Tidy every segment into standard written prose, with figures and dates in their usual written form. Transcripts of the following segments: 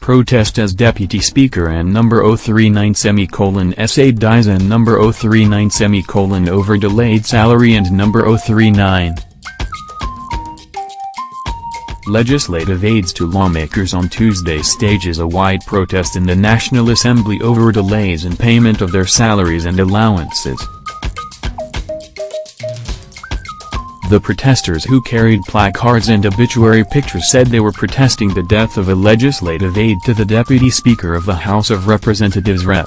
protest as Deputy Speaker and number 039 Aide dies and number 039 over delayed salary and number 039. Legislative aides to lawmakers on Tuesday stages a wide protest in the National Assembly over delays in payment of their salaries and allowances. The protesters, who carried placards and obituary pictures, said they were protesting the death of a legislative aide to the Deputy Speaker of the House of Representatives Rep.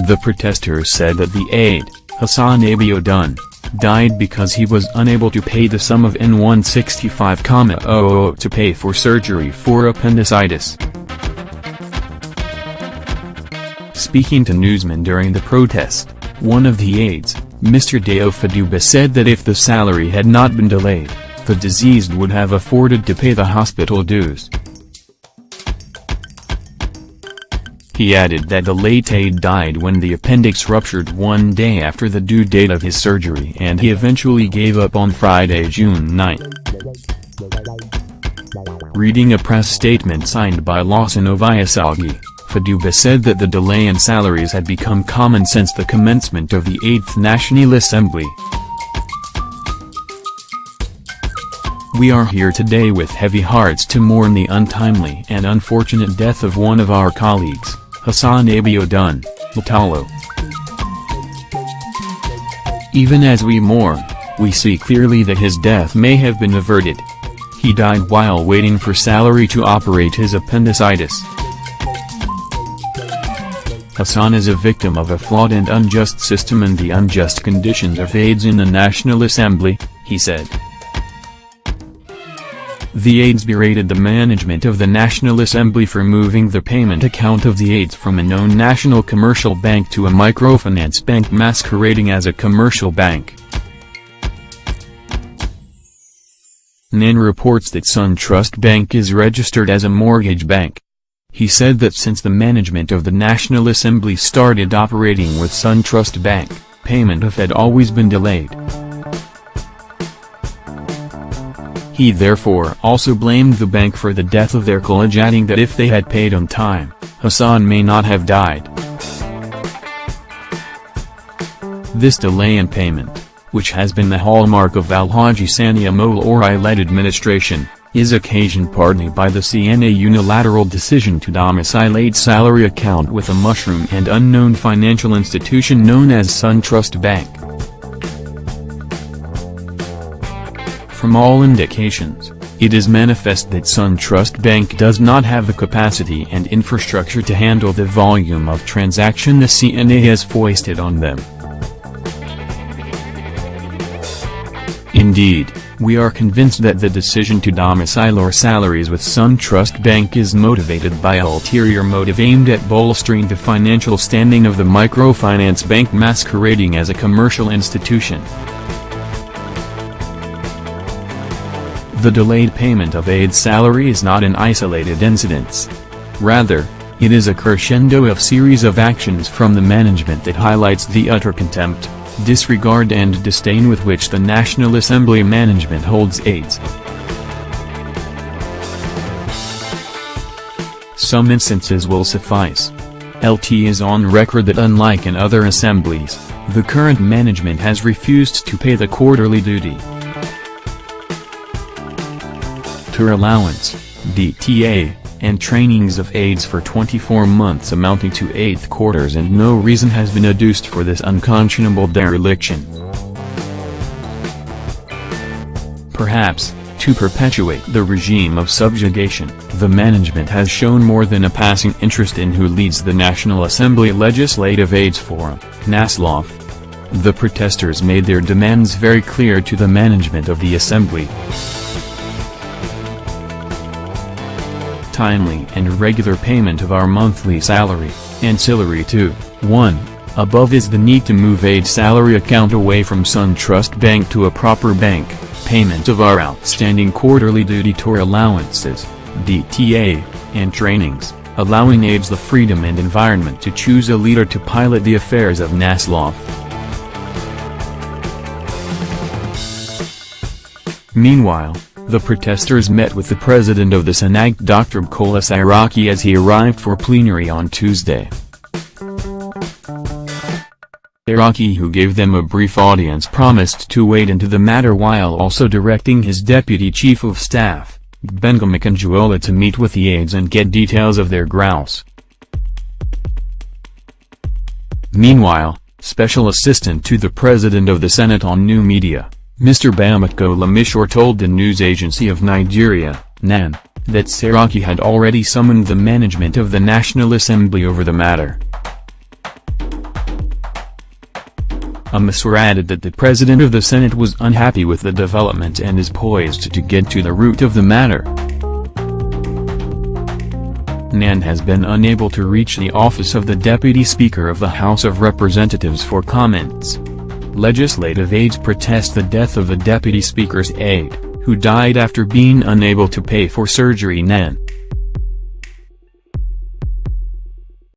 The protesters said that the aide, Hassan Abiodun, died because he was unable to pay the sum of N165,000 to pay for surgery for appendicitis. Speaking to newsmen during the protest, one of the aides, Mr. Aide, said that if the salary had not been delayed, the deceased would have afforded to pay the hospital dues. He added that the late aide died when the appendix ruptured one day after the due date of his surgery, and he eventually gave up on Friday, June 9. Reading a press statement signed by Hassan Abiodun, Aide said that the delay in salaries had become common since the commencement of the 8th National Assembly. We are here today with heavy hearts to mourn the untimely and unfortunate death of one of our colleagues, Hassan Abiodun, Latalo. Even as we mourn, we see clearly that his death may have been averted. He died while waiting for salary to operate his appendicitis. Hassan is a victim of a flawed and unjust system and the unjust conditions of aides in the National Assembly, he said. The aides berated the management of the National Assembly for moving the payment account of the aides from a known national commercial bank to a microfinance bank masquerading as a commercial bank. NAN reports that SunTrust Bank is registered as a mortgage bank. He said that since the management of the National Assembly started operating with SunTrust Bank, payment had always been delayed. He therefore also blamed the bank for the death of their colleague, adding that if they had paid on time, Hassan may not have died. This delay in payment, which has been the hallmark of Alhaji Sani Amol-led administration, is occasioned partly by the CNA unilateral decision to domicile aide salary account with a mushroom and unknown financial institution known as SunTrust Bank. From all indications, it is manifest that SunTrust Bank does not have the capacity and infrastructure to handle the volume of transaction the CNA has foisted on them. Indeed, we are convinced that the decision to domicile our salaries with SunTrust Bank is motivated by an ulterior motive aimed at bolstering the financial standing of the microfinance bank masquerading as a commercial institution. The delayed payment of aide salary is not an isolated incident. Rather, it is a crescendo of series of actions from the management that highlights the utter contempt, disregard and disdain with which the National Assembly management holds aides. Some instances will suffice. LT is on record that unlike in other assemblies, the current management has refused to pay the quarterly duty. Tour allowance, DTA, and trainings of aides for 24 months amounting to 8 quarters, and no reason has been adduced for this unconscionable dereliction. Perhaps, to perpetuate the regime of subjugation, the management has shown more than a passing interest in who leads the National Assembly Legislative Aides Forum, NASLOF. The protesters made their demands very clear to the management of the Assembly. Timely and regular payment of our monthly salary, ancillary to 1. Above is the need to move aide salary account away from SunTrust Bank to a proper bank, payment of our outstanding quarterly duty tour allowances, DTA, and trainings, allowing aides the freedom and environment to choose a leader to pilot the affairs of NASLOF. Meanwhile, The protesters met with the president of the Senate Dr. Hassan Abiodun as he arrived for plenary on Tuesday. Abiodun, who gave them a brief audience, promised to wade into the matter while also directing his deputy chief of staff, Benjamin, to meet with the aides and get details of their grouse. Meanwhile, Special Assistant to the President of the Senate on New Media, Mr. Bamako Lamishore told the news agency of Nigeria, NAN, that Saraki had already summoned the management of the National Assembly over the matter. Amisor added that the President of the Senate was unhappy with the development and is poised to get to the root of the matter. NAN has been unable to reach the office of the Deputy Speaker of the House of Representatives for comments. Legislative aides protest the death of the Deputy Speaker's aide, who died after being unable to pay for surgery. NAN